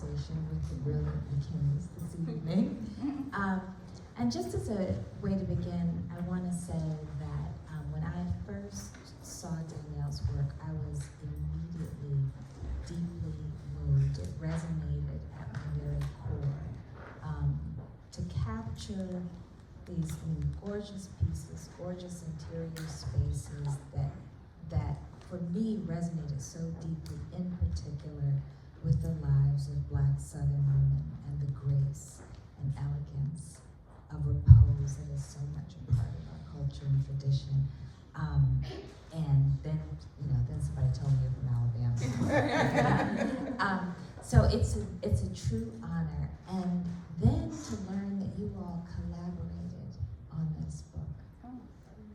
conversation with the brilliant McKinneys this evening. And just as a way to begin, I want to say that when I first saw Danielle's work, I was immediately deeply moved. It resonated at my very core. To capture these gorgeous pieces, gorgeous interior spaces that for me resonated so deeply, in particular with the lives of Black Southern women and the grace and elegance of repose that is so much a part of our culture and tradition. And then, then somebody told me you're from Alabama. So it's a true honor. And then to learn that you all collaborated on this book,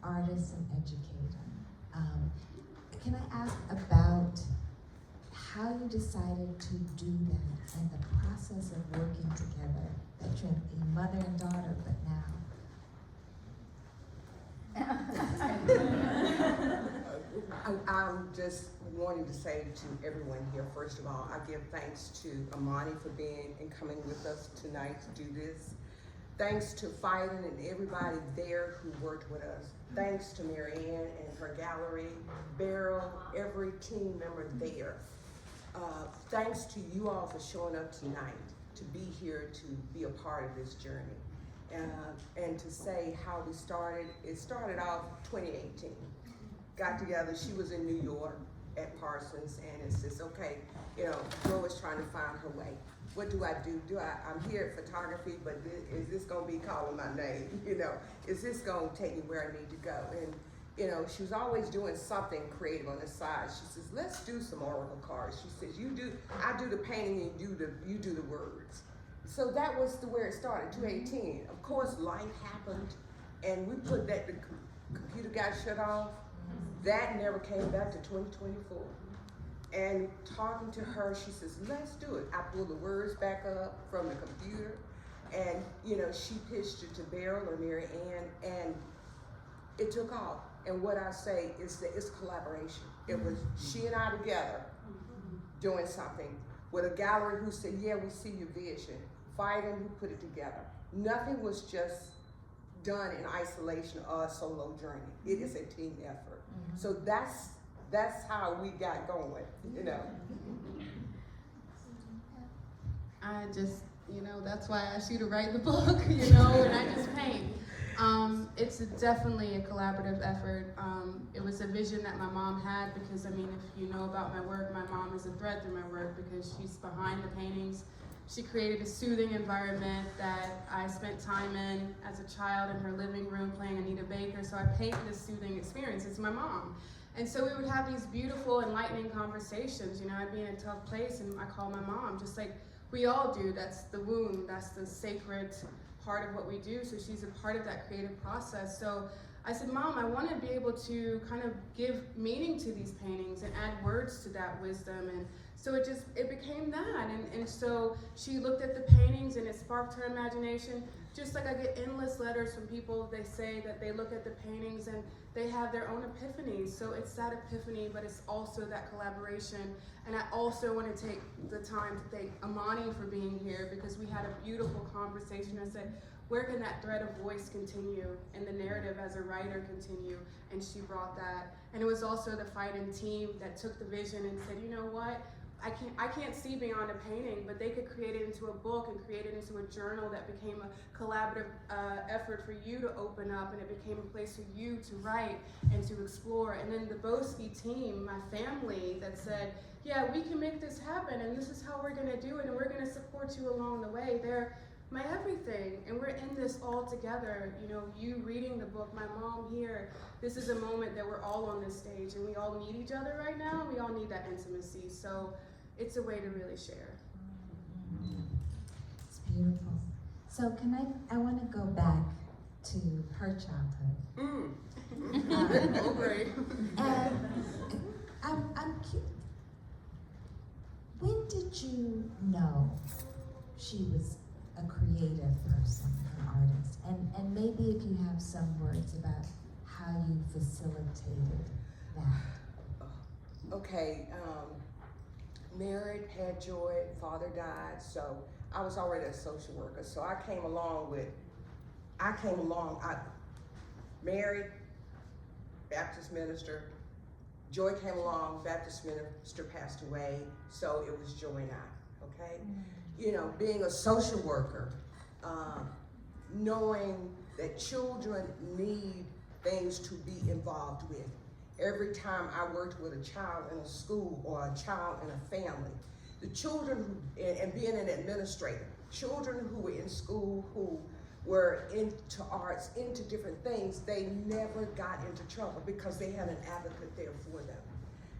artists and educator. Can I ask about how you decided to do that and the process of working together, that you're a mother and daughter, but now? I'm just wanting to say to everyone here, first of all, I give thanks to Imani for being and coming with us tonight to do this. Thanks to Fiden and everybody there who worked with us. Thanks to Mary Ann and her gallery, Beryl, every team member there. Thanks to you all for showing up tonight, to be here, to be a part of this journey. And to say how we started, it started off 2018. Got together, she was in New York at Parsons, and it's just, okay, Joe is trying to find her way. What do I do? I'm here at photography, but is this gonna be calling my name? Is this gonna take me where I need to go? And she was always doing something creative on the side. She says, let's do some oracle cards. She says, I do the painting and you do the words. So that was where it started, 2018. Of course, life happened, and we put that, the computer got shut off. That never came back to 2024. And talking to her, she says, let's do it. I pulled the words back up from the computer, and she pitched it to Beryl or Mary Ann, and it took off. And what I say is that it's collaboration. It was she and I together doing something with a gallery who said, yeah, we see your vision. Fiden who put it together. Nothing was just done in isolation or a solo journey. It is a team effort. So that's how we got going, I just, that's why I asked you to write the book, and I just paint. It's definitely a collaborative effort. It was a vision that my mom had because, if you know about my work, my mom is a thread through my work because she's behind the paintings. She created a soothing environment that I spent time in as a child in her living room playing Anita Baker, so I painted a soothing experience. It's my mom. And so we would have these beautiful, enlightening conversations. I'd be in a tough place and I call my mom, just like we all do. That's the womb, that's the sacred part of what we do. So she's a part of that creative process. So I said, Mom, I want to be able to kind of give meaning to these paintings and add words to that wisdom. And so it became that. And so she looked at the paintings and it sparked her imagination. Just like I get endless letters from people, they say that they look at the paintings and they have their own epiphanies. So it's that epiphany, but it's also that collaboration. And I also want to take the time to thank Imani for being here because we had a beautiful conversation. I said, where can that thread of voice continue and the narrative as a writer continue? And she brought that. And it was also the Fiden team that took the vision and said, you know what? I can't see beyond a painting, but they could create it into a book and create it into a journal that became a collaborative effort for you to open up, and it became a place for you to write and to explore. And then the Boski team, my family, that said, yeah, we can make this happen, and this is how we're gonna do it, and we're gonna support you along the way. They're my everything, and we're in this all together. You reading the book, my mom here, this is a moment that we're all on this stage, and we all need each other right now, and we all need that intimacy. So it's a way to really share. It's beautiful. So I want to go back to her childhood. Oh, great. And I'm curious, when did you know she was a creative person, an artist? And maybe if you have some words about how you facilitated that. Okay, married, had Joy, father died, so I was already a social worker. So I came along, married, Baptist minister. Joy came along, Baptist minister passed away, so it was Joy and I, okay? You know, being a social worker, knowing that children need things to be involved with. Every time I worked with a child in a school or a child in a family, the children and being an administrator, children who were in school who were into arts, into different things, they never got into trouble because they had an advocate there for them.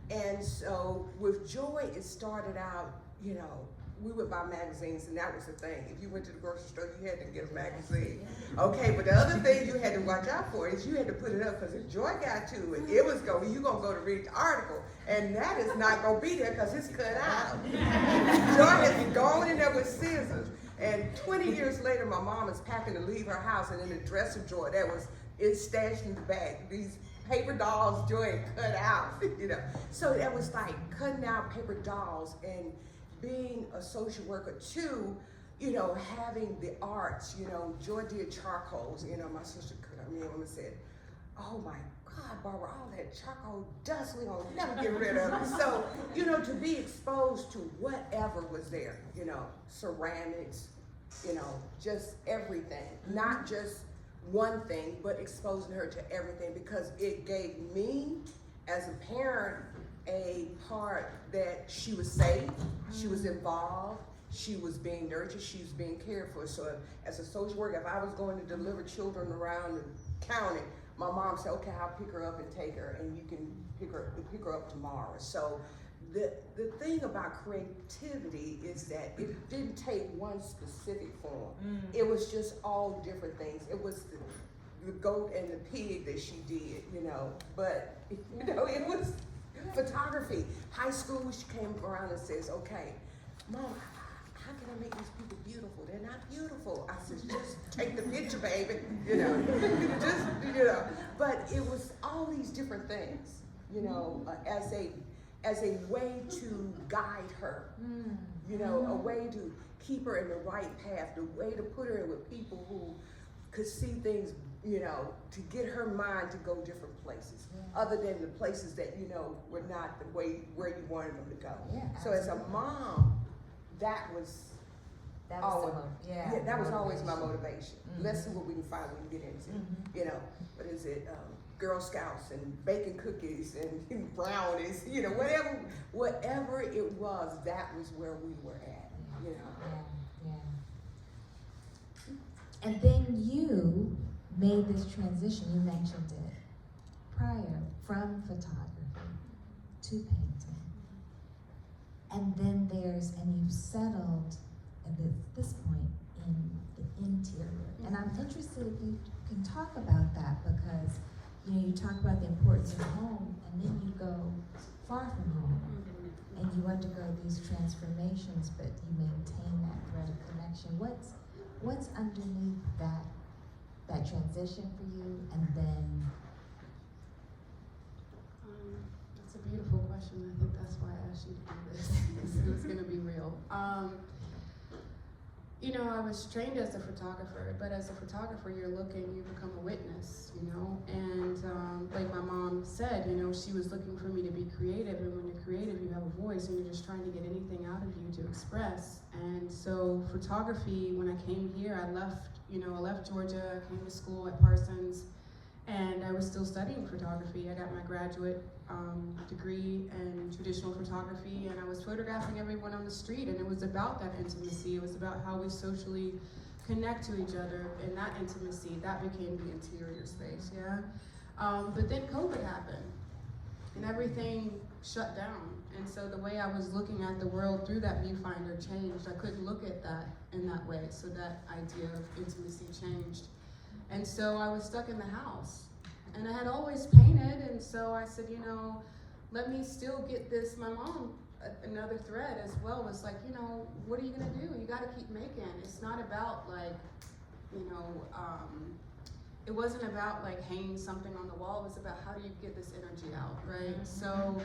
And so with Joy, it started out, you know, we would buy magazines, and that was the thing. If you went to the grocery store, you had to get a magazine. Okay, but the other thing you had to watch out for is you had to put it up, because if Joy got to it, it was going, you're going to go to read the article, and that is not going to be there because it's cut out. Joy has gone in there with scissors. And 20 years later, my mom is packing to leave her house, and in the dresser drawer, it's stashed in the bag. These paper dolls Joy had cut out, you know. So that was like cutting out paper dolls and being a social worker too, you know, having the arts, you know. Joy did charcoals, you know. My sister cut me and said, "Oh my God, Barbara, all that charcoal dust, we don't never get rid of it." So, you know, to be exposed to whatever was there, you know, ceramics, you know, just everything, not just one thing, but exposing her to everything, because it gave me, as a parent, a part that she was safe, she was involved, she was being nurtured, she was being cared for. So as a social worker, if I was going to deliver children around the county, my mom said, "Okay, I'll pick her up and take her, and you can pick her up tomorrow." So the thing about creativity is that it didn't take one specific form. It was just all different things. It was the goat and the pig that she did, you know, but you know, it was photography. High school, she came around and says, "Okay, Mom, how can I make these people beautiful? They're not beautiful." I said, "Just take the picture, baby." You know, just, you know. But it was all these different things, you know, as a way to guide her, you know, a way to keep her in the right path, the way to put her in with people who could see things, you know, to get her mind to go different places, other than the places that, you know, were not the way where you wanted them to go. So as a mom, that was always my motivation. Let's see what we can find we can get into. You know, what is it? Girl Scouts and baking cookies and brownies, you know, whatever it was, that was where we were at, you know. And then you made this transition, you mentioned it prior, from photography to painting. And then you've settled at this point in the interior. And I'm interested if you can talk about that, because you know, you talk about the importance of home, and then you go far from home, and you undergo these transformations, but you maintain that thread of connection. What's underneath that transition for you, and then? That's a beautiful question. I think that's why I asked you to do this. It was going to be real. You know, I was trained as a photographer, but as a photographer, you become a witness, you know, and like my mom said, you know, she was looking for me to be creative, and when you're creative, you have a voice, and you're just trying to get anything out of you to express. And so photography, when I came here, I left Georgia, I came to school at Parsons, and I was still studying photography. I got my graduate degree in traditional photography, and I was photographing everyone on the street, and it was about that intimacy. It was about how we socially connect to each other, and that intimacy, that became the interior space, but then COVID happened, and everything shut down, and so the way I was looking at the world through that viewfinder changed. I couldn't look at that in that way, so that idea of intimacy changed. And so I was stuck in the house, and I had always painted, and so I said, you know, let me still get this. My mom, another thread as well, was like, you know, what are you gonna do? You gotta keep making. It's not about like, you know, it wasn't about like hanging something on the wall. It was about how do you get this energy out, right? So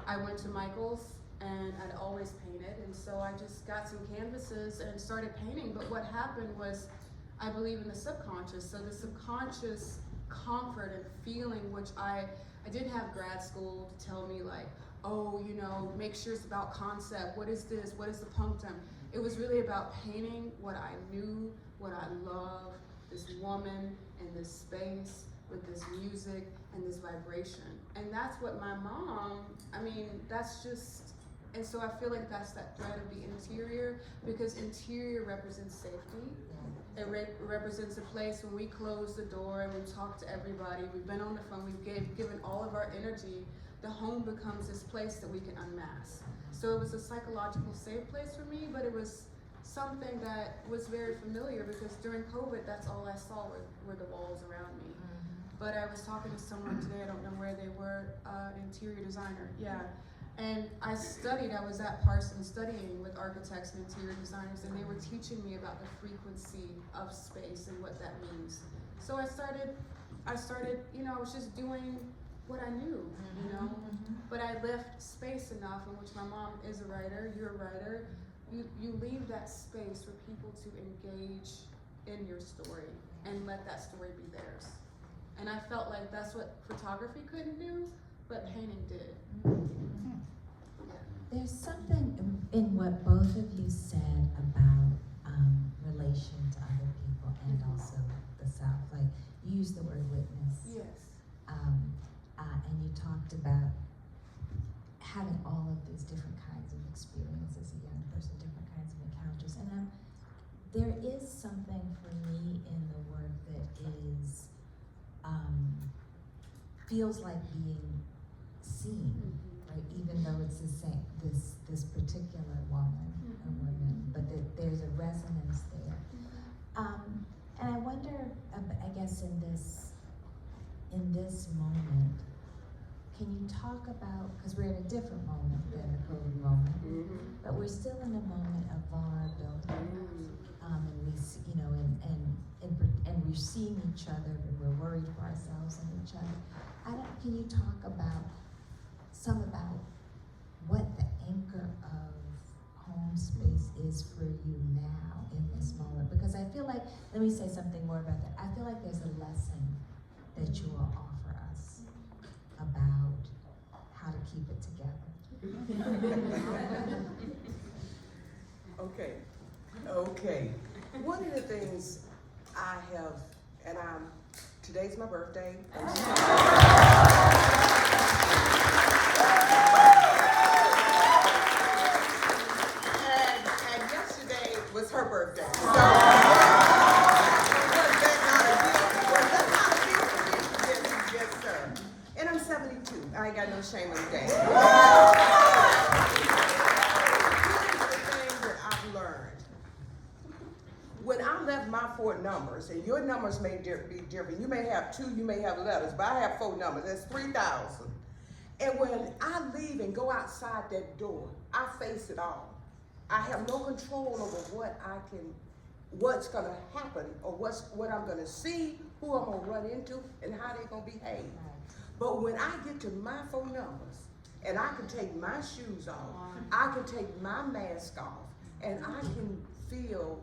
I went to Michael's, and I'd always painted, and so I just got some canvases and started painting. But what happened was, I believe in the subconscious, so the subconscious comfort and feeling, which I didn't have grad school to tell me like, oh, you know, make sure it's about concept, what is this, what is the punctum? It was really about painting what I knew, what I love, this woman in this space with this music and this vibration. And that's what my mom, I mean, that's just, and so I feel like that's that thread of the interior, because interior represents safety. It represents a place when we close the door and we talk to everybody, we've been on the phone, we've given all of our energy, the home becomes this place that we can unmask. So it was a psychological safe place for me, but it was something that was very familiar, because during COVID, that's all I saw were the walls around me. But I was talking to someone today, I don't know where they were, an interior designer, yeah. And I was at Parsons studying with architects and interior designers, and they were teaching me about the frequency of space and what that means. So I started, you know, I was just doing what I knew, you know? But I left space enough, in which my mom is a writer, you're a writer, you leave that space for people to engage in your story and let that story be theirs. And I felt like that's what photography couldn't do, but painting did. There's something in what both of you said about relation to other people and also the South. Like, you used the word witness. Yes. And you talked about having all of these different kinds of experiences as a young person, different kinds of encounters. And there is something for me in the work that is, feels like being seen, right? Even though it's the same, this particular woman or women, but there's a resonance there. And I wonder, I guess in this moment, can you talk about, because we're in a different moment than the COVID moment, but we're still in a moment of vulnerability, and we, you know, and we're seeing each other, and we're worried for ourselves and each other. Can you talk about what the anchor of home space is for you now in this moment? Because I feel like, let me say something more about that. I feel like there's a lesson that you will offer us about how to keep it together. Okay. One of the things I have, and today's my birthday. And yesterday was her birthday. So, was that not a deal for you? Yes, sir. And I'm 72. I ain't got no shame in the game. Here's the thing that I've learned. When I left my 4 numbers, and your numbers may be different, you may have 2, you may have letters, but I have 4 numbers, that's 3,000. And when I leave and go outside that door, I face it all. I have no control over what's gonna happen, or what I'm gonna see, who I'm gonna run into, and how they're gonna behave. But when I get to my 4 numbers, and I can take my shoes off, I can take my mask off, and I can feel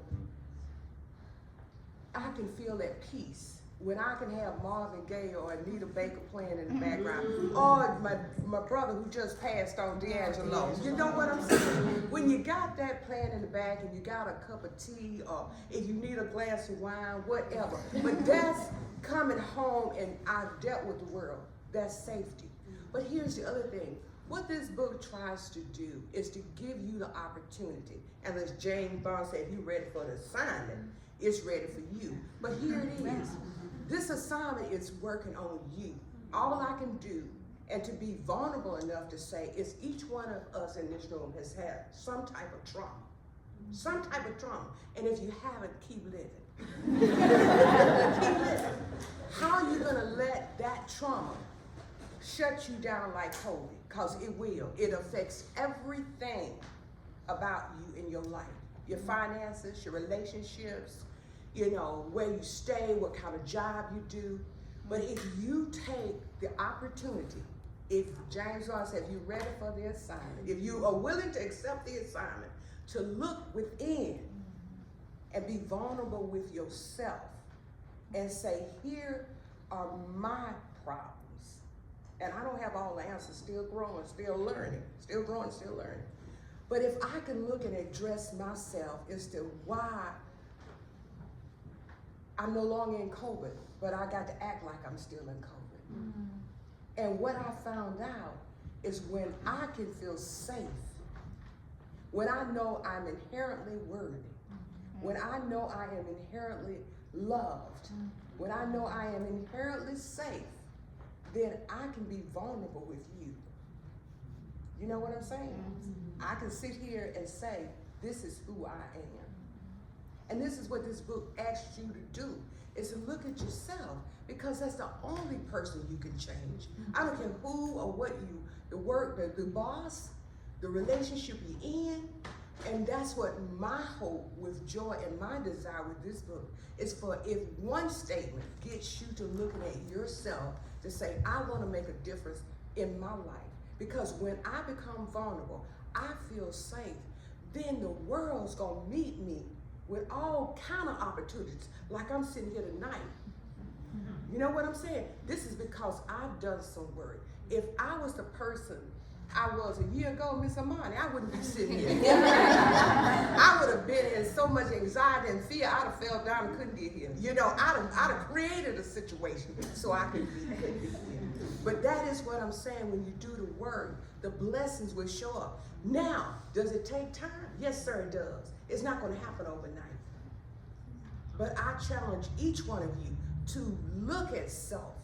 at peace. When I can have Marvin Gaye or Anita Baker playing in the background, or my brother who just passed on, D'Angelo. You know what I'm saying? When you got that playing in the back and you got a cup of tea, or if you need a glass of wine, whatever. But that's coming home, and I've dealt with the world. That's safety. But here's the other thing. What this book tries to do is to give you the opportunity. And as James Bond said, if you're ready for the assignment, it's ready for you. But here it is. This assignment is working on you. All I can do, and to be vulnerable enough to say, is each one of us in this room has had some type of trauma. Some type of trauma. And if you haven't, keep living. Keep living. How are you gonna let that trauma shut you down like COVID? Because it will. It affects everything about you in your life. Your finances, your relationships, you know, where you stay, what kind of job you do. But if you take the opportunity if James Ross said, if you're ready for the assignment, if you are willing to accept the assignment, to look within and be vulnerable with yourself and say, here are my problems. And I don't have all the answers, still growing, still learning, still growing, still learning. But if I can look and address myself as to why I'm no longer in COVID, but I got to act like I'm still in COVID. Mm-hmm. And what I found out is when I can feel safe, when I know I'm inherently worthy, mm-hmm. when I know I am inherently loved, mm-hmm. when I know I am inherently safe, then I can be vulnerable with you. You know what I'm saying? Mm-hmm. I can sit here and say, this is who I am. And this is what this book asks you to do, is to look at yourself, because that's the only person you can change. I don't care who or what you, the work, the boss, the relationship you're in. And that's what my hope with joy and my desire with this book is, for if one statement gets you to looking at yourself to say, I want to make a difference in my life. Because when I become vulnerable, I feel safe. Then the world's going to meet me with all kind of opportunities, like I'm sitting here tonight. You know what I'm saying? This is because I've done some work. If I was the person I was a year ago, Miss Imani, I wouldn't be sitting here. I would have been in so much anxiety and fear, I'd have fell down and couldn't get here. You know, I'd have created a situation so I couldn't be here. But that is what I'm saying. When you do the work, the blessings will show up. Now, does it take time? Yes, sir, it does. It's not going to happen overnight. But I challenge each one of you to look at self,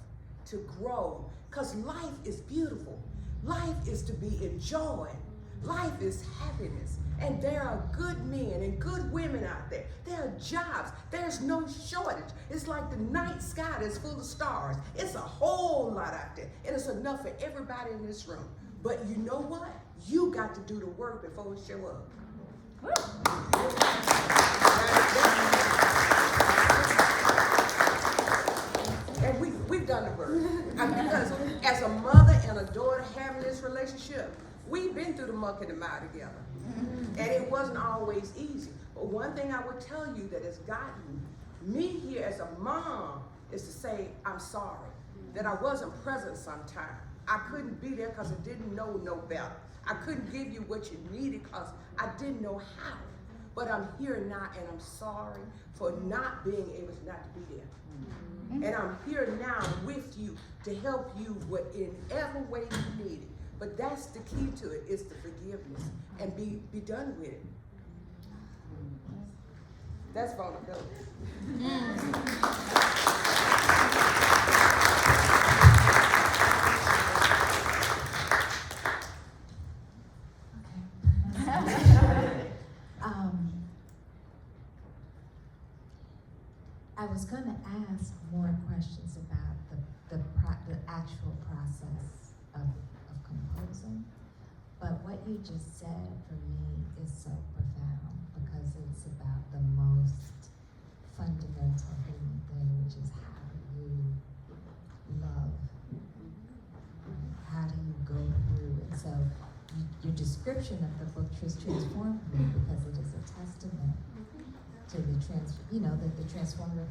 to grow, because life is beautiful. Life is to be enjoyed. Life is happiness. And there are good men and good women out there. There are jobs. There's no shortage. It's like the night sky that's full of stars. It's a whole lot out there. And it's enough for everybody in this room. But you know what? You got to do the work before it show up. And we've done the work. Because as a mother and a daughter having this relationship, we've been through the muck and the mire together. And it wasn't always easy. But one thing I would tell you that has gotten me here as a mom is to say, I'm sorry, that I wasn't present sometime. I couldn't be there because I didn't know no better. I couldn't give you what you needed because I didn't know how. But I'm here now, and I'm sorry for not being able to not to be there. And I'm here now with you to help you whatever way you need it. But that's the key to it, is the forgiveness and be done with it. That's vulnerability. I was going to ask more questions about the actual process of composing, but what you just said for me is so profound, because it's about the most fundamental human thing, which is how do you love? How do you go through? And so your description of the book has transformed me, because it is a testament to the transformative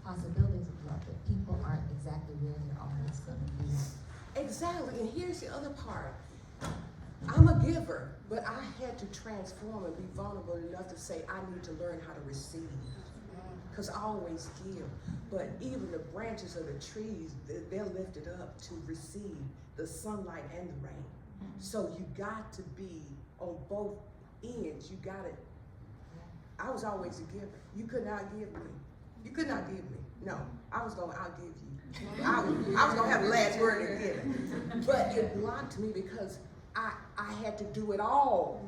possibilities of love, that people aren't exactly where they're always going to be. Exactly, and here's the other part. I'm a giver, but I had to transform and be vulnerable enough to say I need to learn how to receive. Because I always give, but even the branches of the trees, they're lifted up to receive the sunlight and the rain. So you got to be on both ends. You got it. I was always a giver. You could not give me. You could not give me. No, I was going to outgive you. I was going to have the last word in giving. But it blocked me because I had to do it all.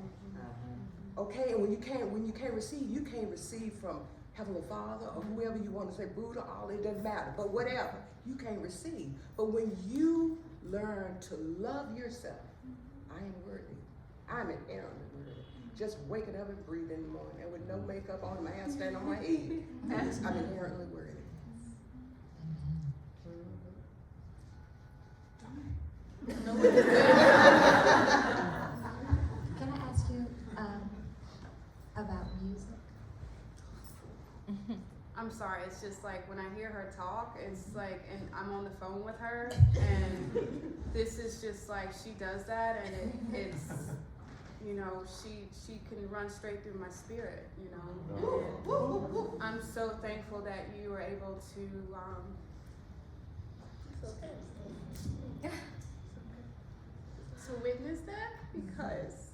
Okay, and when you can't receive, you can't receive from Heavenly Father or whoever you want to say, Buddha, all it doesn't matter. But whatever, you can't receive. But when you learn to love yourself, I am worthy. I'm inherently worthy. Just waking up and breathing in the morning, and with no makeup on, my hand stand on my head. I'm inherently worthy. Can I ask you about music? I'm sorry, it's just like when I hear her talk, it's like, and I'm on the phone with her, and this is just like, she does that, and it's, you know, she can run straight through my spirit, you know. And I'm so thankful that you were able to witness that, because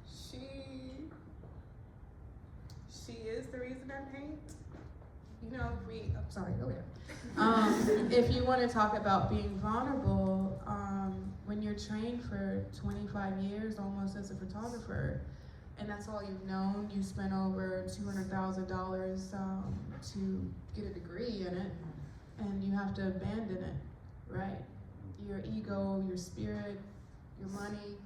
she is the reason I paint. You know, if you want to talk about being vulnerable, when you're trained for 25 years almost as a photographer, and that's all you've known, you spent over $200,000 to get a degree in it, and you have to abandon it, right? Your ego, your spirit, your money,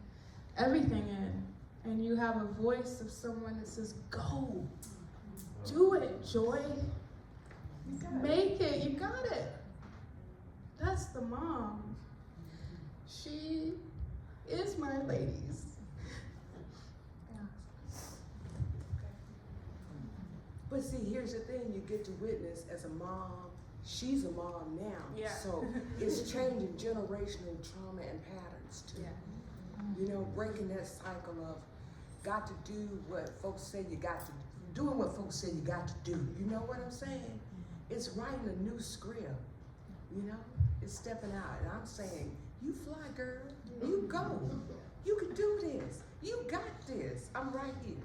everything in, and you have a voice of someone that says, go, do it, Joy. Make it, you got it. That's the mom. She is my ladies. But see, here's the thing, you get to witness as a mom. She's a mom now. Yeah. So it's changing generational trauma and patterns too. Yeah. You know, breaking that cycle of got to do what folks say you got to do, doing what folks say you got to do. You know what I'm saying? It's writing a new script, you know? It's stepping out, and I'm saying, you fly, girl, you go. You can do this. You got this. I'm right here,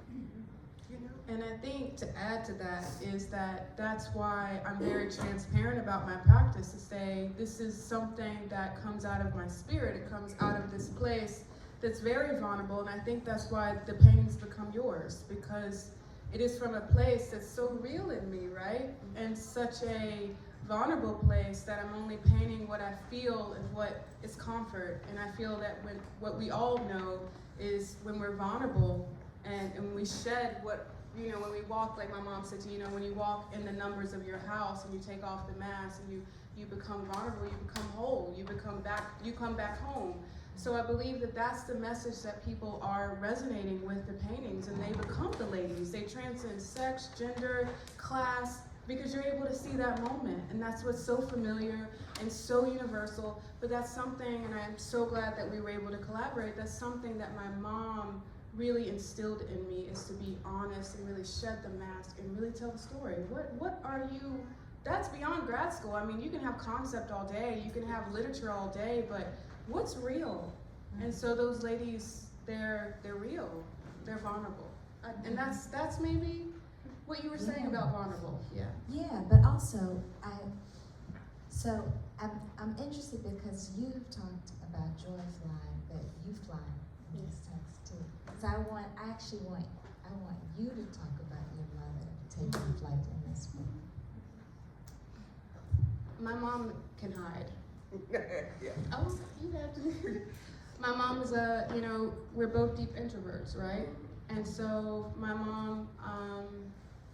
you know? And I think to add to that is that's why I'm very transparent about my practice, to say this is something that comes out of my spirit. It comes out of this place that's very vulnerable, and I think that's why the paintings become yours, because it is from a place that's so real in me, right? And such a vulnerable place that I'm only painting what I feel and what is comfort. And I feel that what we all know is when we're vulnerable and when we shed what, you know, when we walk, like my mom said to you, know, when you walk in the numbers of your house and you take off the mask and you become vulnerable, you become whole, you come back home. So I believe that that's the message that people are resonating with the paintings, and they become the ladies. They transcend sex, gender, class, because you're able to see that moment. And that's what's so familiar and so universal. But that's something, and I'm so glad that we were able to collaborate, that's something that my mom really instilled in me, is to be honest and really shed the mask and really tell the story. What are you, that's beyond grad school. I mean, you can have concept all day, you can have literature all day, but what's real? And so those ladies, they're real, they're vulnerable. And that's maybe what you were saying about vulnerable, yeah. Yeah, but also, I'm interested because you've talked about Joy flying, but you fly in this text too. So I want you to talk about your mother taking flight in this book. My mom can hide. Yeah. Oh, you have to. My mom is we're both deep introverts, right? And so my mom,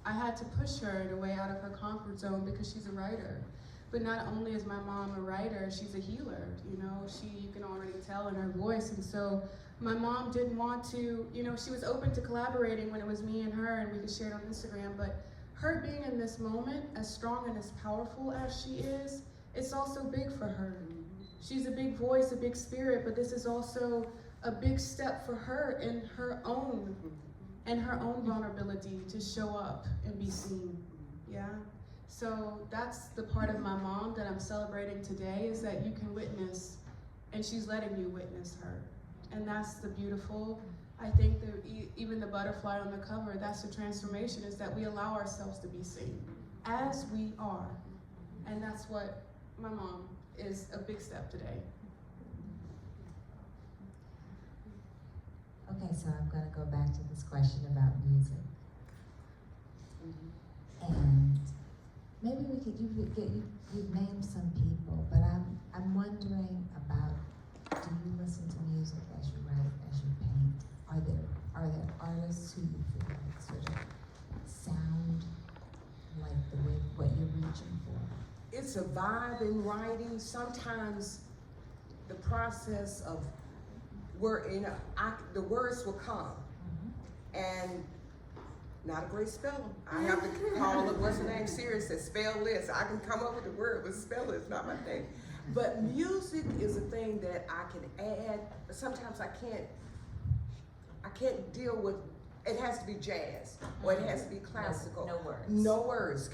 I had to push her in a way out of her comfort zone because she's a writer. But not only is my mom a writer, she's a healer, you know, you can already tell in her voice. And so my mom didn't want to, she was open to collaborating when it was me and her and we could share it on Instagram, but her being in this moment, as strong and as powerful as she is, it's also big for her. She's a big voice, a big spirit, but this is also a big step for her in her own vulnerability to show up and be seen, yeah? So that's the part of my mom that I'm celebrating today, is that you can witness, and she's letting you witness her. And that's the beautiful, I think even the butterfly on the cover, that's the transformation, is that we allow ourselves to be seen as we are. And that's what my mom is, a big step today. Okay, so I'm going to go back to this question about music. And maybe we could, you've named some people, but I'm wondering about, do you listen to music as you write, as you paint? Are there artists who you feel like sort of sound like the way, what you're reaching for? It's a vibe in writing. Sometimes the process of the words will come, and not a great speller. I have to call it, what's the name, Siri says, spell this. I can come up with the word, but spell it's not my thing. But music is a thing that I can add, but sometimes I can't deal with, it has to be jazz, or it has to be classical. No words. No words,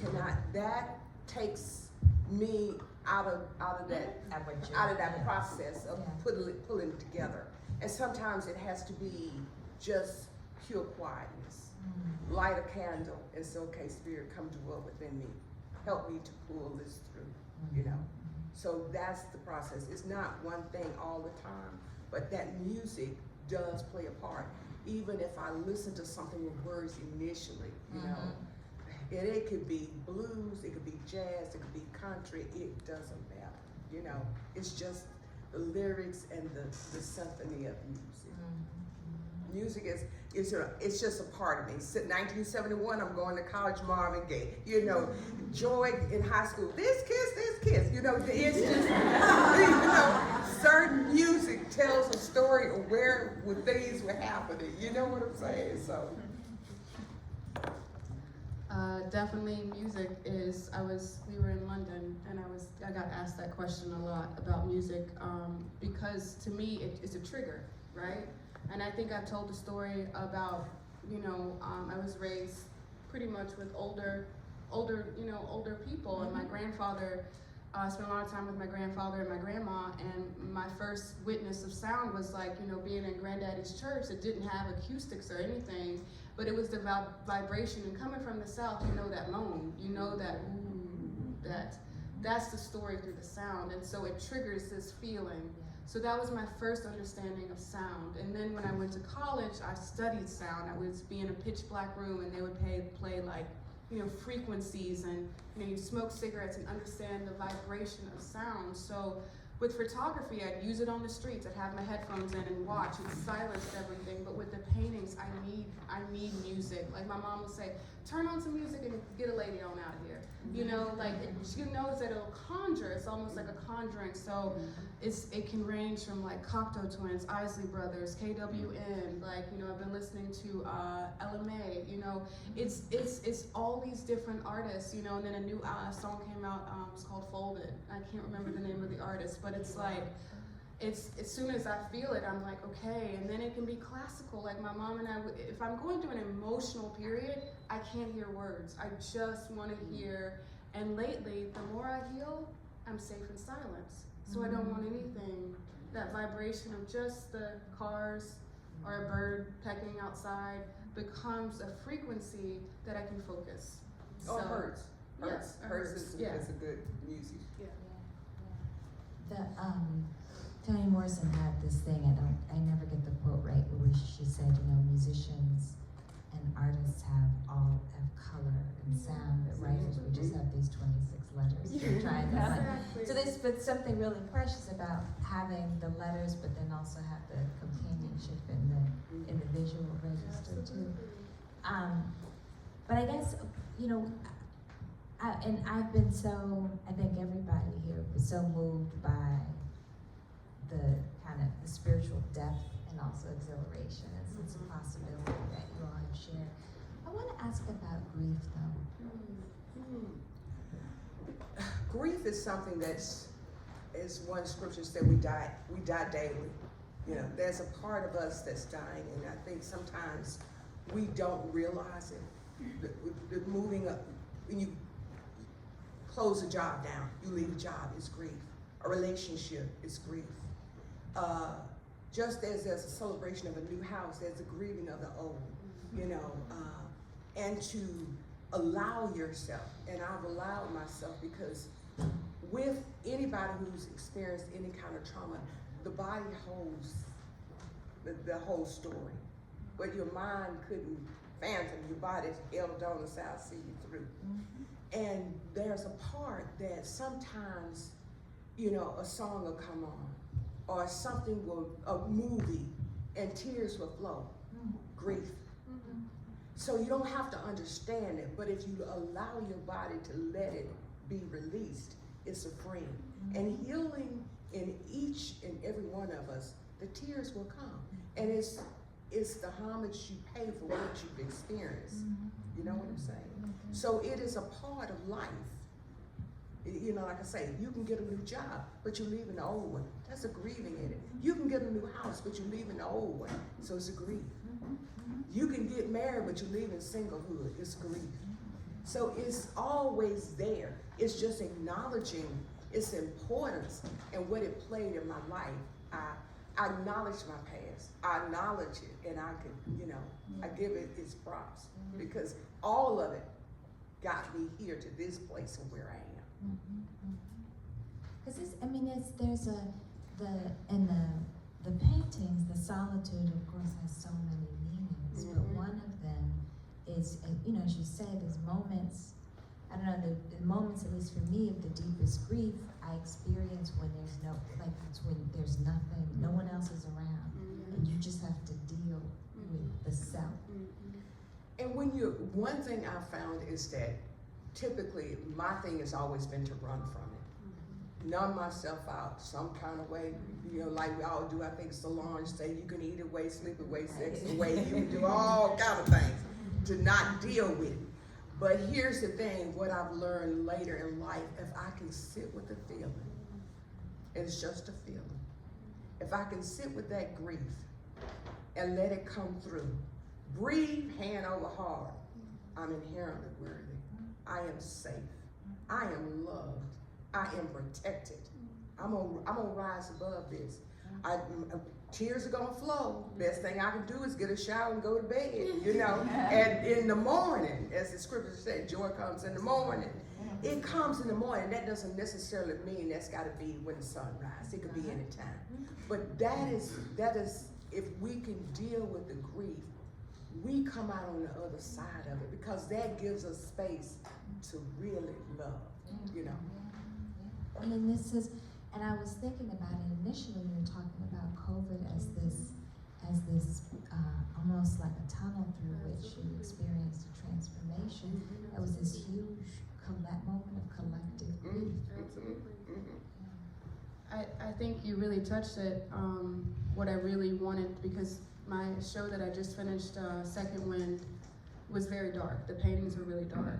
that takes me out of that process of pulling it together. And sometimes it has to be just pure quietness. Light a candle and say, okay, Spirit, come dwell within me. Help me to pull this through, you know. So that's the process. It's not one thing all the time, but that music does play a part. Even if I listen to something with words initially, you know, it could be blues, it could be jazz, it could be country, it doesn't matter, you know. It's just the lyrics and the symphony of music. Music it's just a part of me. 1971, I'm going to college, Marvin Gaye. You know, Joy in high school, this kiss. You know, it's just, you know, certain music tells a story of where things were happening. You know what I'm saying? So. Definitely music is, we were in London and I got asked that question a lot about music because to me it's a trigger, right? And I think I've told the story about, you know, I was raised pretty much with older people, and my grandfather, I spent a lot of time with my grandfather and my grandma, and my first witness of sound was like, you know, being in Granddaddy's church. It didn't have acoustics or anything, but it was the vibration, and coming from the South, you know that moan, you know that ooh, that's the story through the sound, and so it triggers this feeling. So that was my first understanding of sound. And then when I went to college, I studied sound. I would be in a pitch black room and they would play like, you know, frequencies, and you know, you smoke cigarettes and understand the vibration of sound. So with photography, I'd use it on the streets. I'd have my headphones in and watch. It silenced everything. But with the paintings, I need music. Like my mom would say, turn on some music and get a lady on out of here. You know, like she knows that it'll conjure. It's almost like a conjuring. So it can range from like Cocteau Twins, Isley Brothers, KWN. Like, you know, I've been listening to LMA. You know, it's all these different artists. You know, and then a new song came out. It's called Folded. I can't remember the name of the artist, but it's like. It's as soon as I feel it, I'm like, okay. And then it can be classical. Like my mom and I, if I'm going through an emotional period, I can't hear words. I just want to hear. And lately, the more I heal, I'm safe in silence. So I don't want anything. That vibration of just the cars or a bird pecking outside becomes a frequency that I can focus. Oh, Hertz. Yes, Hertz is a good music. Toni Morrison had this thing, I never get the quote right, where she said, you know, musicians and artists have color and sound, but writers, we just have these 26 letters. We're trying to find. So but something really precious about having the letters, but then also have the companionship in the visual register too. But I guess, you know, I've been so, I think everybody here was so moved by the kind of the spiritual depth and also exhilaration and sense of possibility that you all have shared. I want to ask about grief, though. Grief is something as one scripture said, we die daily. You know, there's a part of us that's dying, and I think sometimes we don't realize it. The moving up, when you close a job down, you leave a job, it's grief. A relationship is grief. Just as there's a celebration of a new house, there's a grieving of the old, you know, and to allow yourself, and I've allowed myself, because with anybody who's experienced any kind of trauma, the body holds the whole story, but your mind couldn't phantom, your body held on the south, see you through. And there's a part that sometimes, you know, a song will come on, or something a movie, and tears will flow. Grief. So you don't have to understand it, but if you allow your body to let it be released, it's a freeing. And healing in each and every one of us, the tears will come. And it's the homage you pay for what you've experienced. You know what I'm saying? So it is a part of life. You know, like I say, you can get a new job, but you're leaving the old one. That's a grieving in it. You can get a new house, but you're leaving the old one. So it's a grief. You can get married, but you're leaving singlehood. It's grief. So it's always there. It's just acknowledging its importance and what it played in my life. I acknowledge my past. I acknowledge it, and I can, you know, I give it its props because all of it got me here to this place and where I am. Because there's the paintings, the solitude, of course, has so many meanings, but one of them is, you know, as you say, there's moments, I don't know, the moments, at least for me, of the deepest grief I experience when there's no, like, it's when there's nothing, no one else is around, and you just have to deal with the self. And one thing I found is that typically my thing has always been to run from it. Numb myself out some kind of way, you know, like we all do. I think Solange say you can eat away, sleep away, sex away, you can do all kind of things to not deal with it. But here's the thing, what I've learned later in life, if I can sit with the feeling, it's just a feeling. If I can sit with that grief and let it come through, breathe hand over heart, I'm inherently worthy. I am safe. I am loved. I am protected. I'm gonna rise above this. Tears are gonna flow. Best thing I can do is get a shower and go to bed, you know. And in the morning, as the scripture said, joy comes in the morning. It comes in the morning. That doesn't necessarily mean that's gotta be when the sun rises. It could be any time. But that is, if we can deal with the grief, we come out on the other side of it, because that gives us space to really love, you know. I mean, and I was thinking about it initially when you were talking about COVID as this almost like a tunnel through which you experienced a transformation. It was this huge moment of collective grief. I think you really touched it, what I really wanted, because my show that I just finished, Second Wind, was very dark. The paintings were really dark.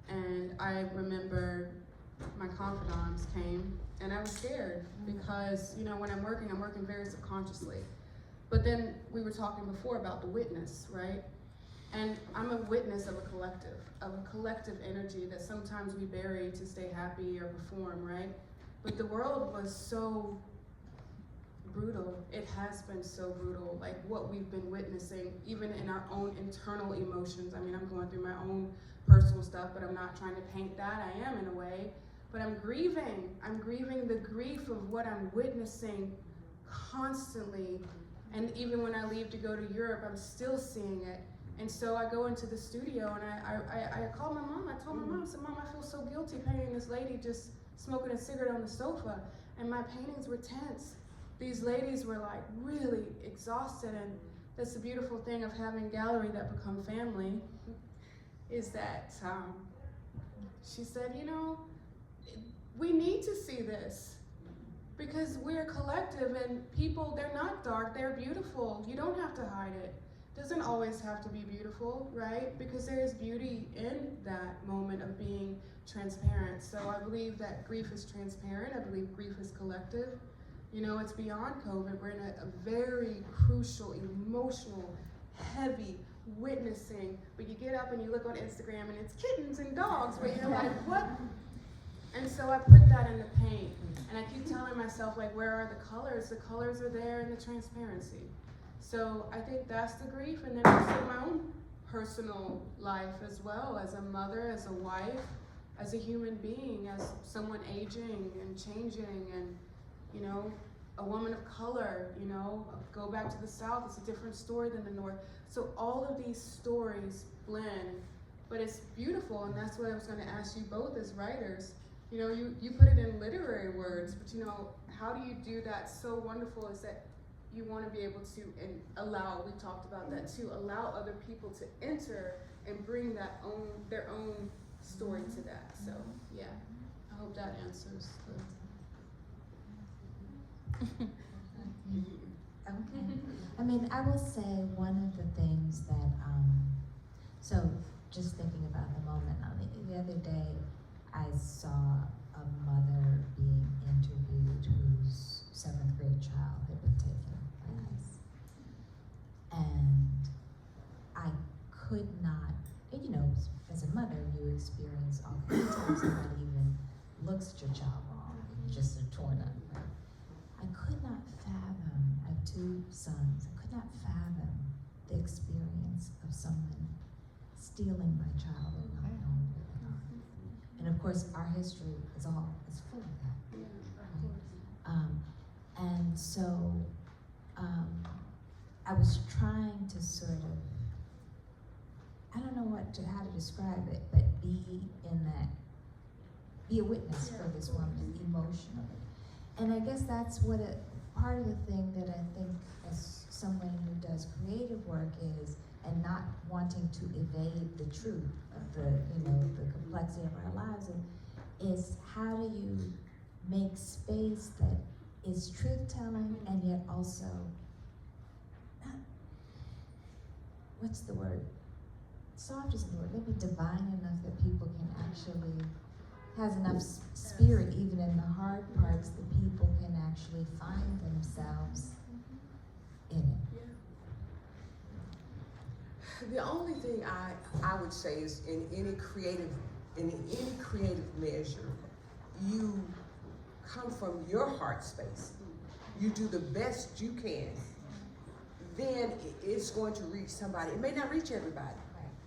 And I remember my confidants came, and I was scared because, you know, when I'm working very subconsciously. But then we were talking before about the witness, right? And I'm a witness of a collective energy that sometimes we bury to stay happy or perform, right? But the world was so brutal. It has been so brutal, like what we've been witnessing, even in our own internal emotions. I mean, I'm going through my own personal stuff, but I'm not trying to paint that. I am in a way, but I'm grieving. I'm grieving the grief of what I'm witnessing constantly. And even when I leave to go to Europe, I'm still seeing it. And so I go into the studio and I called my mom. I told my mom, I said, Mom, I feel so guilty painting this lady just smoking a cigarette on the sofa. And my paintings were tense. These ladies were like really exhausted. And that's the beautiful thing of having gallery that become family, is that she said, you know, we need to see this because we're a collective, and people, they're not dark, they're beautiful. You don't have to hide it. Doesn't always have to be beautiful, right? Because there is beauty in that moment of being transparent. So I believe that grief is transparent. I believe grief is collective. You know, it's beyond COVID. We're in a very crucial, emotional, heavy witnessing. But you get up and you look on Instagram and it's kittens and dogs, where you're like, what? And so I put that in the paint. And I keep telling myself, like, where are the colors? The colors are there in the transparency. So I think that's the grief, and then also my own personal life as well, as a mother, as a wife, as a human being, as someone aging and changing, and, you know, a woman of color, you know, go back to the South, it's a different story than the North. So all of these stories blend, but it's beautiful, and that's what I was going to ask you both as writers. You know, you put it in literary words, but, you know, how do you do that so wonderful is that you want to be able to allow, we talked about that too, allow other people to enter and bring their own story to that. So yeah, I hope that answers the... Okay. I mean, I will say one of the things that, so just thinking about the moment, the other day I saw a mother being interviewed whose 7th grade child had been taken by ICE. And I could not, and you know, as a mother, you experience all kinds of times somebody even looks at your child wrong, just a torn up, right? I could not fathom, I have 2 sons, I could not fathom the experience of someone stealing my child and not knowing where they are. And of course, our history is full of that. Right? And so, I was trying to sort of, I don't know how to describe it, but be a witness for this woman emotionally. And I guess that's what part of the thing that I think as someone who does creative work is, and not wanting to evade the truth of the complexity of our lives, is how do you make space that is truth-telling and yet also, what's the word? Soft isn't the word, maybe divine enough that people can actually, has enough spirit even in the hard parts that people can actually find themselves in it. The only thing I would say is in any creative measure, you come from your heart space. You do the best you can. Then it's going to reach somebody. It may not reach everybody,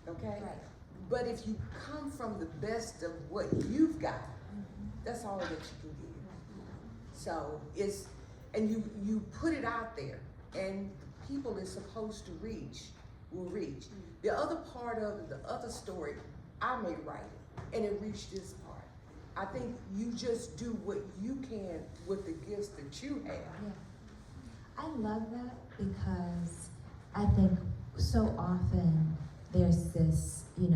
okay? Right. But if you come from the best of what you've got, that's all that you can give. So and you put it out there, and the people it's supposed to reach will reach. The other part of it, the other story, I may write it, and it reached this part. I think you just do what you can with the gifts that you have. Yeah. I love that because I think so often there's this, we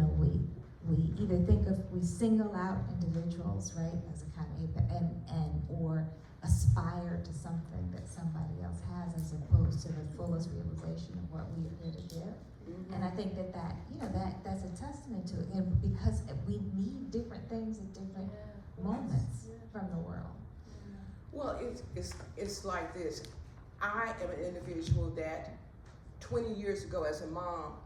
either we single out individuals, right, as a kind of, or aspire to something that somebody else has as opposed to the fullest realization of what we are here to give. Mm-hmm. And I think that's a testament to it, and because we need different things at different moments from the world. Well, it's like this. I am an individual that 20 years ago as a mom,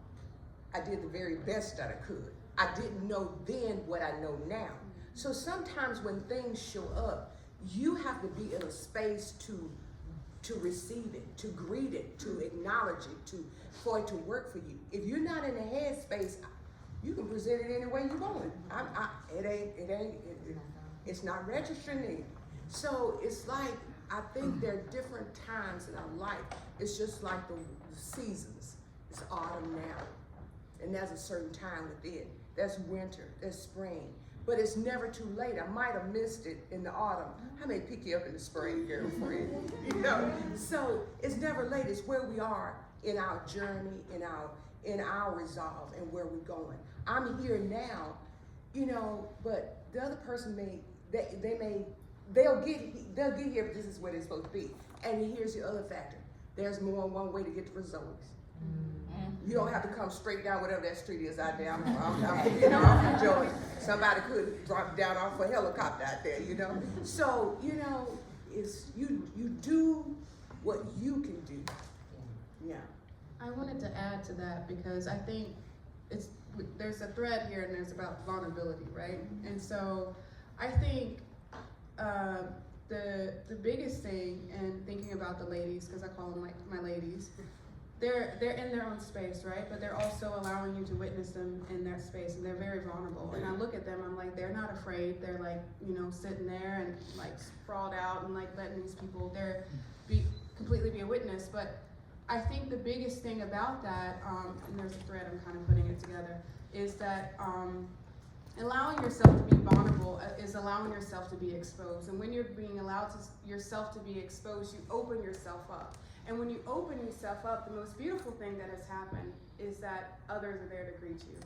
I did the very best that I could. I didn't know then what I know now. So sometimes when things show up, you have to be in a space to receive it, to greet it, to acknowledge it, for it to work for you. If you're not in the head space, you can present it any way you want. It's not registering it. So it's like, I think there are different times in our life. It's just like the seasons. It's autumn now, and there's a certain time with it. There's winter, there's spring, but it's never too late. I might have missed it in the autumn. I may pick you up in the spring, girlfriend. So it's never late. It's where we are in our journey, in our resolve, and where we're going. I'm here now, but the other person they'll get here, but this is where they're supposed to be. And here's the other factor. There's more than one way to get to results. You don't have to come straight down whatever that street is out there. I'm from Georgia. Somebody could drop down off a helicopter out there, So, it's you do what you can do. Yeah. I wanted to add to that because I think there's a thread here and there's about vulnerability, right? And so I think the biggest thing, and thinking about the ladies, because I call them like my ladies, they're in their own space, right? But they're also allowing you to witness them in their space, and they're very vulnerable. And I look at them, I'm like, they're not afraid. They're like, sitting there and like sprawled out and like letting these people completely be a witness. But I think the biggest thing about that, and there's a thread, I'm kind of putting it together, is that allowing yourself to be vulnerable is allowing yourself to be exposed. And when you're being allowed yourself to be exposed, you open yourself up. And when you open yourself up, the most beautiful thing that has happened is that others are there to greet you.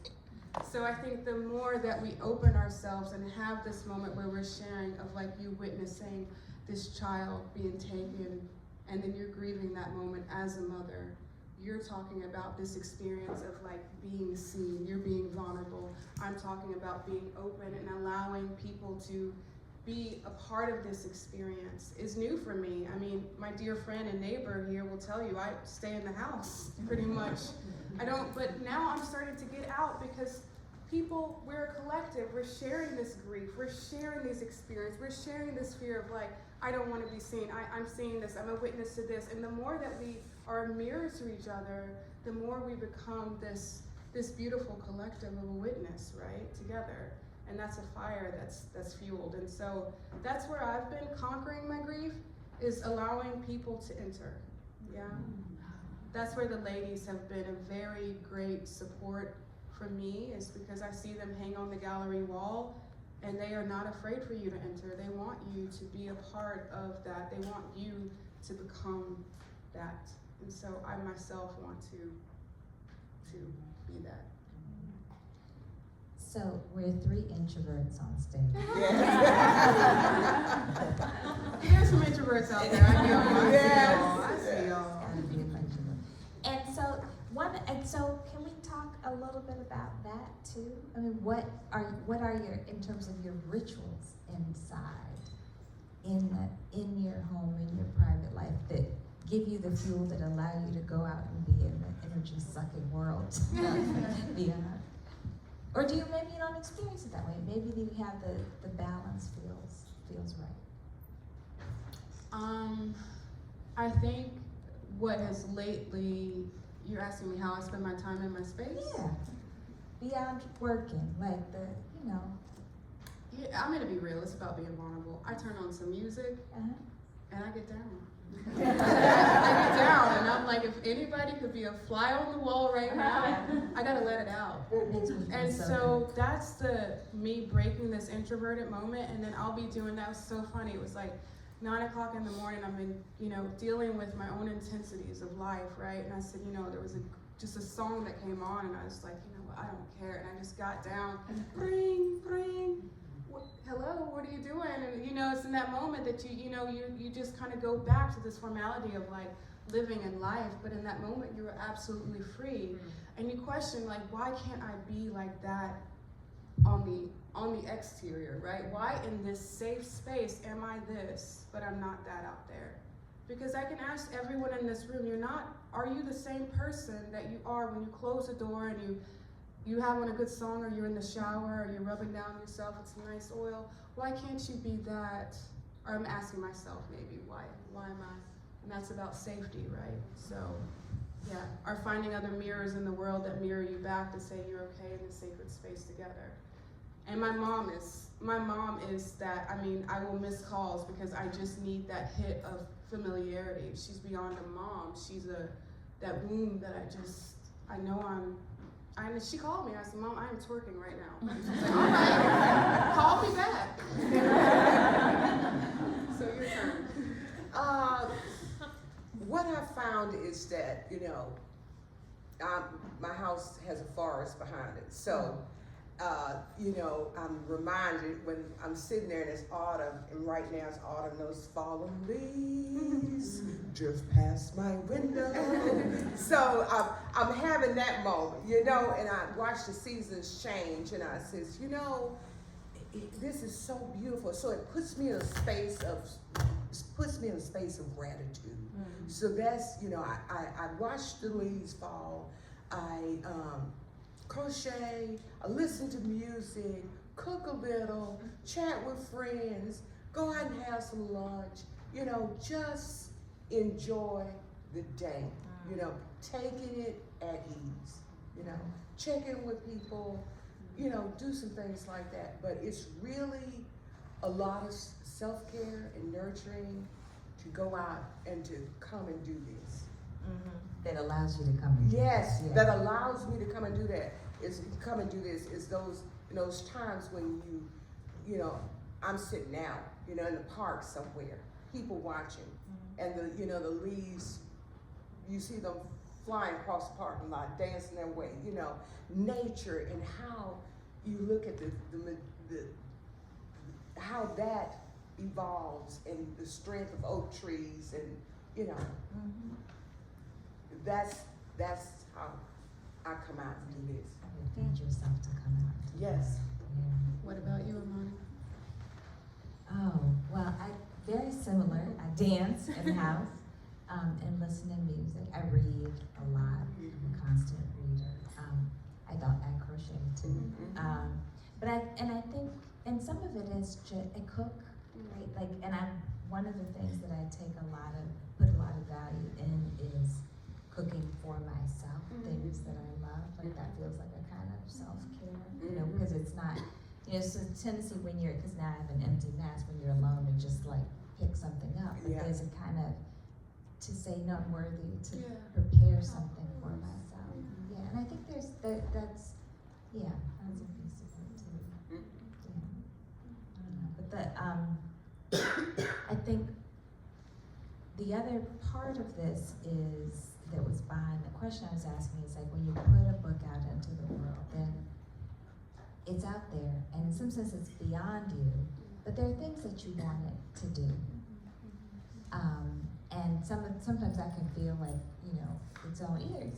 So I think the more that we open ourselves and have this moment where we're sharing of like you witnessing this child being taken, and then you're grieving that moment as a mother. You're talking about this experience of like being seen, you're being vulnerable. I'm talking about being open and allowing people to be a part of this experience is new for me. I mean, my dear friend and neighbor here will tell you I stay in the house pretty much. But now I'm starting to get out because people, we're a collective, we're sharing this grief, we're sharing these experiences, we're sharing this fear of like, I don't want to be seen, I'm seeing this, I'm a witness to this. And the more that we are a mirror to each other, the more we become this beautiful collective of a witness, right, together. And that's a fire that's fueled. And so that's where I've been conquering my grief, is allowing people to enter, yeah. That's where the ladies have been a very great support for me, is because I see them hang on the gallery wall and they are not afraid for you to enter. They want you to be a part of that. They want you to become that. And so I myself want to be that. So we're 3 introverts on stage. There's some introverts out there. I know. I see y'all. Gotta be a bunch of them. And so can we talk a little bit about that too? I mean, what are your, in terms of your rituals inside, in your home, in your private life, that give you the fuel that allow you to go out and be in the energy sucking world beyond? Or do you, maybe you don't experience it that way? Maybe you have the balance feels right. I think what has lately, you're asking me how I spend my time in my space? Yeah, beyond working, like Yeah, I'm gonna be real, it's about being vulnerable. I turn on some music and I get down. I get down and I'm like, if anybody could be a fly on the wall right now, I gotta let it out. And so that's me breaking this introverted moment, and then I'll be doing that. It was so funny. It was like 9 o'clock in the morning. I've been, dealing with my own intensities of life, right? And I said, there was just a song that came on, and I was like, I don't care. And I just got down, ring, ring. Hello, what are you doing? And it's in that moment that you just kind of go back to this formality of like living in life, but in that moment you were absolutely free. And you question, like, why can't I be like that on the exterior, right? Why in this safe space am I this, but I'm not that out there? Because I can ask everyone in this room, are you the same person that you are when you close the door and you have on a good song, or you're in the shower, or you're rubbing down yourself with some nice oil? Why can't you be that? Or I'm asking myself maybe, why am I? And that's about safety, right? So, yeah, or finding other mirrors in the world that mirror you back to say you're okay in the sacred space together. And my mom is that, I will miss calls because I just need that hit of familiarity. She's beyond a mom. She's that womb that I know she called me. I said, Mom, I am twerking right now. She's like, all right, call me back. So your turn. What I found is that, my house has a forest behind it. So, I'm reminded when I'm sitting there and it's autumn, and right now it's autumn, those fallen leaves drift past my window. So I'm having that moment, and I watch the seasons change, and I says, this is so beautiful. So it puts me in a space of gratitude. So that's, I watch the leaves fall. I crochet, I listen to music, cook a little, chat with friends, go out and have some lunch, just enjoy the day, taking it at ease, check in with people, do some things like that. But it's really a lot of self-care and nurturing to go out and to come and do this. That allows you to come and do Yes, this. that allows me to come and do that. Come and do this. Is those times when I'm sitting out, in the park somewhere, people watching, and the leaves, you see them flying across the parking lot, dancing their way. Nature, and how you look at how that evolves and the strength of oak trees and, you know, Mhm. that's how I come out and do this. You feed yourself to come out. to Yes. Yeah. What about you, Imani? Oh, well, very similar. I dance in the house and listen to music. I read a lot. I'm a constant reader. I crochet too. But I think, and some of it is I cook, right? Like, and one of the things that I put a lot of value in is cooking for myself, things that I love. Like that feels like a kind of self-care, you know, because it's not, you know, it's a tendency because now I have an empty nest when you're alone to just like pick something up. But there's a kind of, to say, no, I'm worthy to prepare something for myself. Yeah, and I think that's a piece of it too. Yeah. I don't know, but I think the other part of this that was behind the question I was asking is like when you put a book out into the world, then it's out there, and in some sense it's beyond you, but there are things that you want it to do. And sometimes I can feel like, you know, its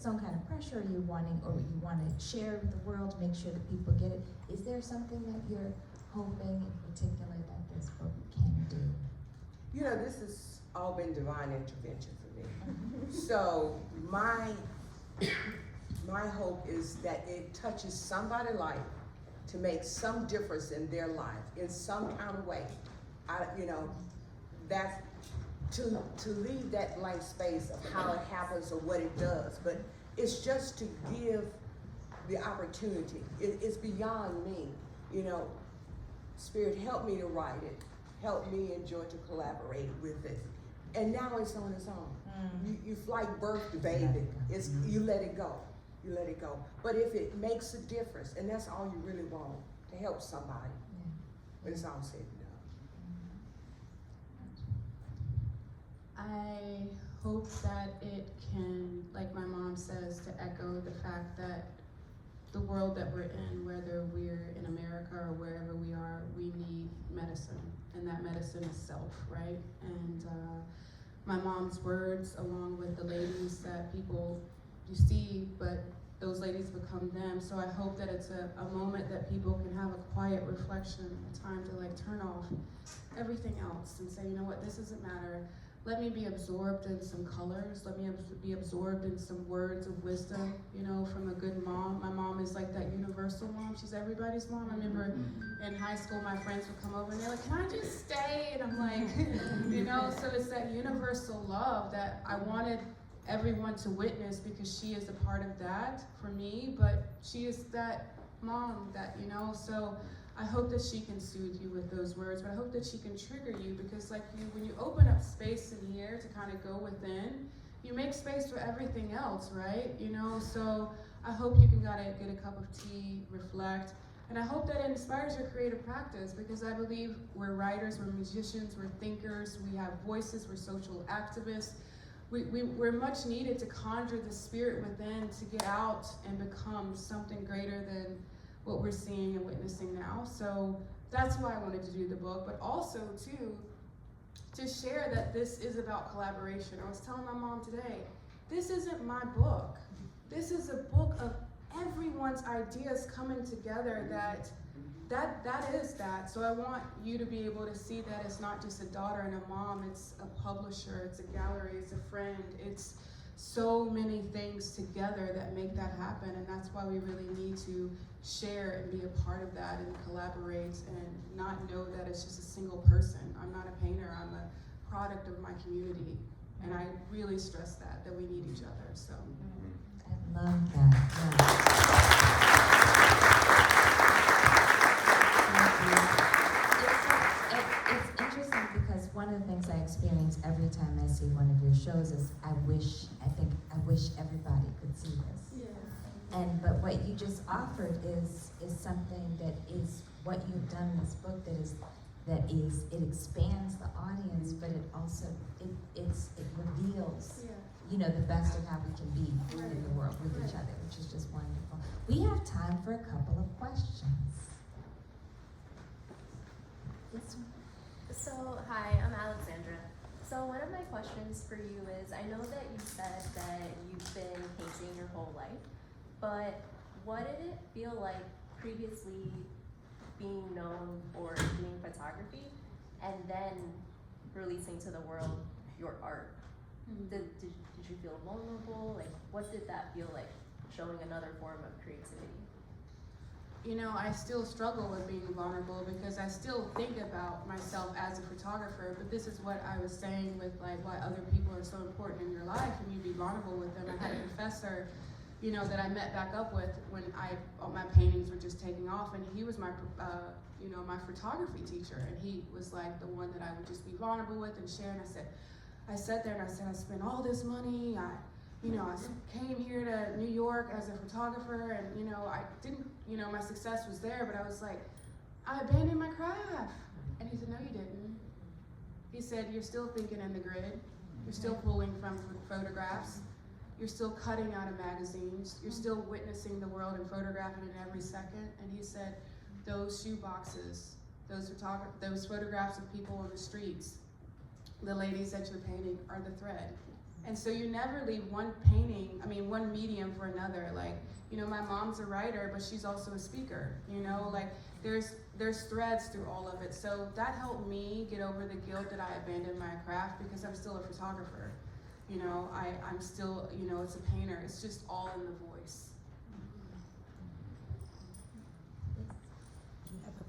own kind of pressure you want to share with the world to make sure that people get it. Is there something that you're hoping in particular that this book can do? You know, this has all been divine intervention for me. So my hope is that it touches somebody's life to make some difference in their life in some kind of way. That's to leave that blank space of how it happens or what it does, but it's just to give the opportunity. It's beyond me, you know. Spirit, help me to write it. Help me and Joy to collaborate with it. And now it's on its own. You like birth the baby. You let it go. You let it go. But if it makes a difference, and that's all you really want, to help somebody, when it's all said and done. I hope that it can, like my mom says, to echo the fact that the world that we're in, whether we're in America or wherever we are, we need medicine, and that medicine is self, right? And my mom's words, along with the ladies that people you see, but those ladies become them. So I hope that it's a moment that people can have a quiet reflection, a time to like turn off everything else and say, you know what, this doesn't matter. Let me be absorbed in some colors. Let me be absorbed in some words of wisdom, you know, from a good mom. My mom is like that universal mom. She's everybody's mom. I remember in high school, my friends would come over and they're like, can I just stay? And I'm like, you know, so it's that universal love that I wanted everyone to witness because she is a part of that for me, but she is that mom that, you know, so I hope that she can soothe you with those words, but I hope that she can trigger you because like when you open up space in here to kind of go within, you make space for everything else, right? You know, so I hope you can get a cup of tea, reflect, and I hope that it inspires your creative practice because I believe we're writers, we're musicians, we're thinkers, we have voices, we're social activists. We're much needed to conjure the spirit within to get out and become something greater than what we're seeing and witnessing now. So that's why I wanted to do the book, but also too, to share that this is about collaboration. I was telling my mom today, this isn't my book. This is a book of everyone's ideas coming together that is that. So I want you to be able to see that it's not just a daughter and a mom, it's a publisher, it's a gallery, it's a friend, it's so many things together that make that happen, and that's why we really need to share and be a part of that and collaborate and not know that it's just a single person. I'm not a painter, I'm a product of my community, and I really stress that we need each other, so. I love that, yeah. It's interesting because one of the things I experience every time I see one of your shows is I wish everybody could see this. Yeah. But what you just offered is something that is what you've done in this book it expands the audience, but it also it reveals you know the best of how we can be in the world with each other, which is just wonderful. We have time for a couple of questions. This one. So, hi, I'm Alexandra. So, one of my questions for you is, I know that you said that you've been painting your whole life, but what did it feel like previously being known for doing photography and then releasing to the world your art? Did you feel vulnerable? Like, what did that feel like, showing another form of creativity? You know, I still struggle with being vulnerable because I still think about myself as a photographer, but this is what I was saying with like why other people are so important in your life and you be vulnerable with them. I had a professor, you know, that I met back up with when all my paintings were just taking off, and he was my, you know, my photography teacher, and he was like the one that I would just be vulnerable with and share, and I sat there and I said, I spent all this money, I came here to New York as a photographer, and you know, I didn't, you know, my success was there, but I was like, I abandoned my craft. And he said, no, you didn't. He said, you're still thinking in the grid, you're still pulling from photographs, you're still cutting out of magazines, you're still witnessing the world and photographing it every second. And he said, those shoe boxes, those photographs of people on the streets, the ladies that you're painting are the thread. And so you never leave one medium for another. Like, you know, my mom's a writer, but she's also a speaker, you know, like there's threads through all of it. So that helped me get over the guilt that I abandoned my craft, because I'm still a photographer. You know, I'm still, you know, it's a painter. It's just all in the voice.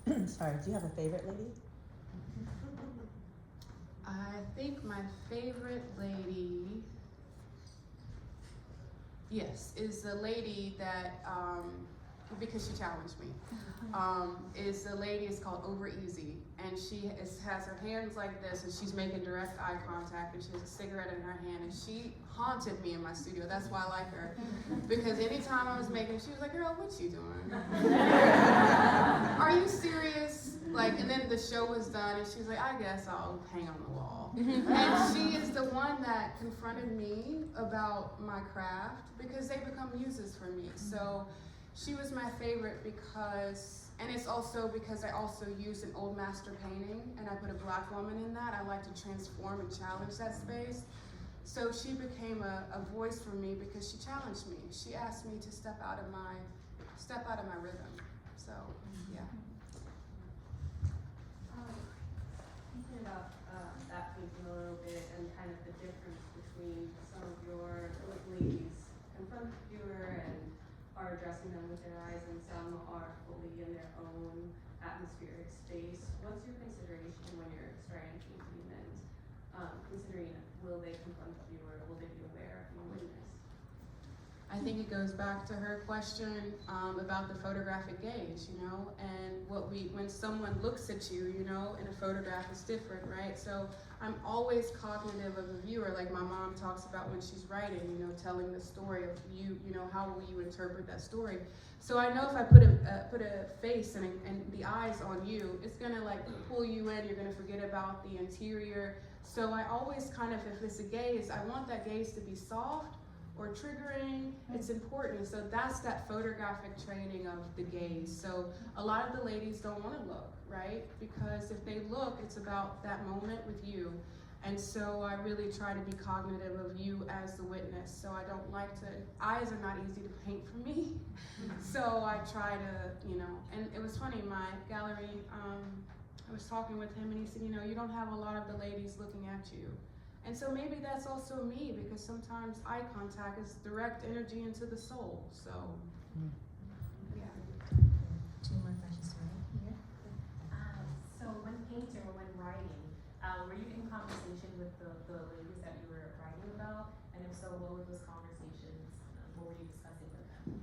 Do you have a favorite lady? I think my favorite lady, yes, is the lady that, because she challenged me, is the lady is called Over Easy, and she has her hands like this, and she's making direct eye contact, and she has a cigarette in her hand, and she haunted me in my studio. That's why I like her, because anytime I was making, she was like, girl, what you doing? Are you serious? Like, and then the show was done, and she was like, I guess I'll hang on the wall. And she is the one that confronted me about my craft, because they become muses for me. So she was my favorite because, and it's also because I also used an old master painting, and I put a black woman in that. I like to transform and challenge that space. So she became a voice for me because she challenged me. She asked me to step out of my rhythm. So, yeah. Thinking about that painting a little bit and kind of the difference between some of your ladies confront the viewer and are addressing them with their eyes, and some are fully in their own atmospheric space. What's your consideration when you're starting a painting and considering, will they confront the viewer, will they be aware of your witness? I think it goes back to her question about the photographic gaze, you know, and when someone looks at you, you know, in a photograph is different, right? So I'm always cognitive of the viewer, like my mom talks about when she's writing, you know, telling the story of you know, how will you interpret that story? So I know if I put a face and the eyes on you, it's gonna like pull you in, you're gonna forget about the interior. So I always kind of, if it's a gaze, I want that gaze to be soft or triggering. It's important. So that's that photographic training of the gaze. So a lot of the ladies don't want to look, right? Because if they look, it's about that moment with you. And so I really try to be cognitive of you as the witness. So I don't like to, eyes are not easy to paint for me. So I try to, you know, and it was funny, my gallery, I was talking with him and he said, you know, you don't have a lot of the ladies looking at you. And so maybe that's also me, because sometimes eye contact is direct energy into the soul. So, yeah. Two more questions right here. So when painting or when writing, were you in conversation with the ladies that you were writing about? And if so, what were those conversations? What were you discussing with them?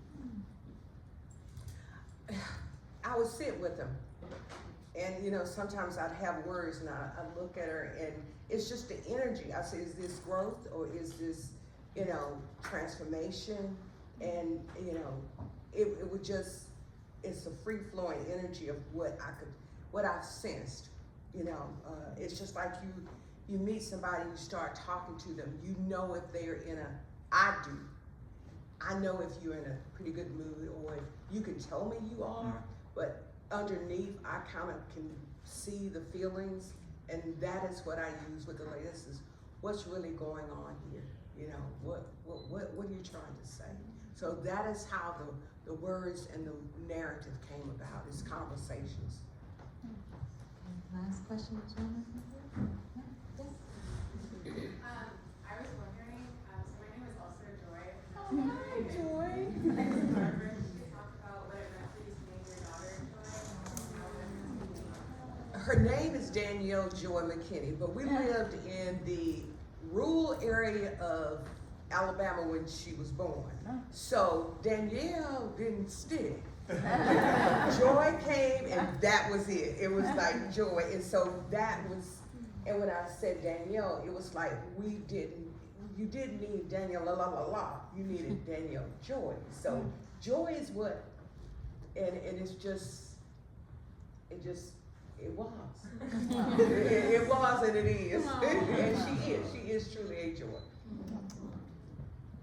I would sit with them. And, you know, sometimes I'd have words and I look at her and it's just the energy. I say, is this growth or is this, you know, transformation? And, you know, it would just, it's a free flowing energy of what I've sensed, you know. It's just like you meet somebody, you start talking to them, you know if they're I know if you're in a pretty good mood, or if you can tell me you are, but underneath I kind of can see the feelings And that is what I use with the latest is what's really going on here. You know, what are you trying to say? So that is how the words and the narrative came about, is conversations. Last question, gentlemen. Yes. I was wondering, so my name is also Joy. Hi, Joy. Harvard, to talk about what it meant for you to name your daughter Joy. Her name is Danielle Joy McKinney, but we lived in the rural area of Alabama when she was born. So Danielle didn't stick. Joy came and that was it. It was like Joy. And so that was, and when I said Danielle, it was like you didn't need Danielle la la la la. You needed Danielle Joy. So joy is what, and it's just, it was. It was and it is. And she is truly a joy.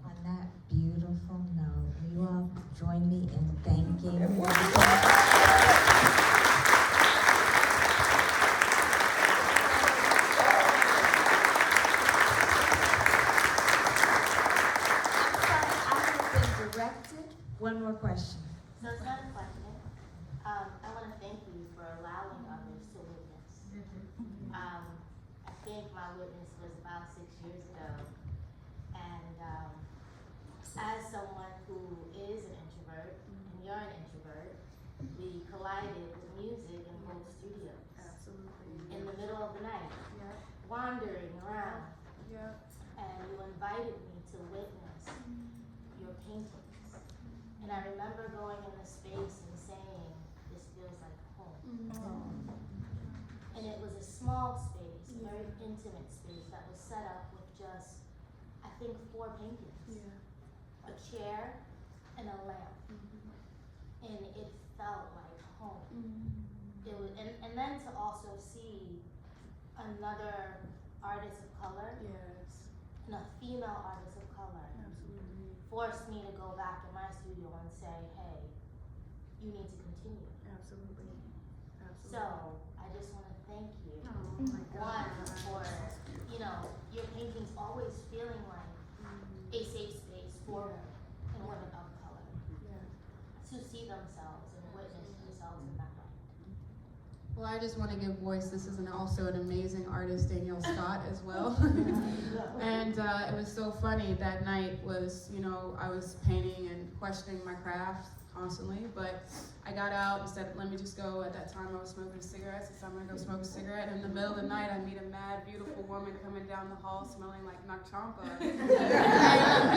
On that beautiful note, will you all join me in thanking one more question. So it's not a question. I want to thank you for allowing others to witness. I think my witness was about 6 years ago. And as someone who is an introvert, and you're an introvert, we collided with music in Hope Studio. Absolutely. In the middle of the night, wandering around. And you invited me to witness your paintings. And I remember going in the space and saying, this feels like home. And it was a small space, a very intimate space that was set up with just, I think, 4 paintings. A chair and a lamp. And it felt like home. It was, and then to also see another artist of color, and a female artist of color, forced me to go back in my studio and say, hey, you need to continue. Absolutely. So I just want to thank you. Oh my God. One, for, your paintings always feeling like a safe space for women and women of color to see themselves and witness themselves in that way. Well, I just want to give voice. This is also an amazing artist, Danielle Scott, as well. And it was so funny. That night was, I was painting and questioning my craft constantly, but I got out and said, let me just go. At that time, I was smoking cigarettes. I said, I'm going to go smoke a cigarette. And in the middle of the night, I meet a mad, beautiful woman coming down the hall smelling like Nakchampa. And we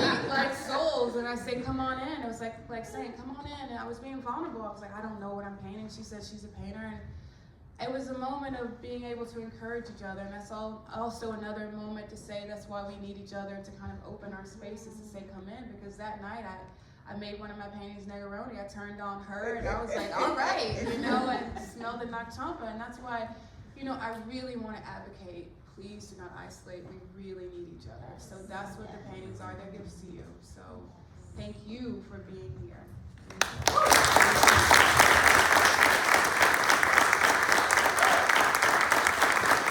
meet like souls. And I say, come on in. It was like saying, come on in. And I was being vulnerable. I was like, I don't know what I'm painting. She said she's a painter. And it was a moment of being able to encourage each other, and that's also another moment to say that's why we need each other to kind of open our spaces to say come in, because that night I made one of my paintings Negaroni. I turned on her and I was like, all right, and smelled the Nakchampa, and that's why, I really want to advocate, please do not isolate. We really need each other. So that's what the paintings are. They're gifts to you. So thank you for being here.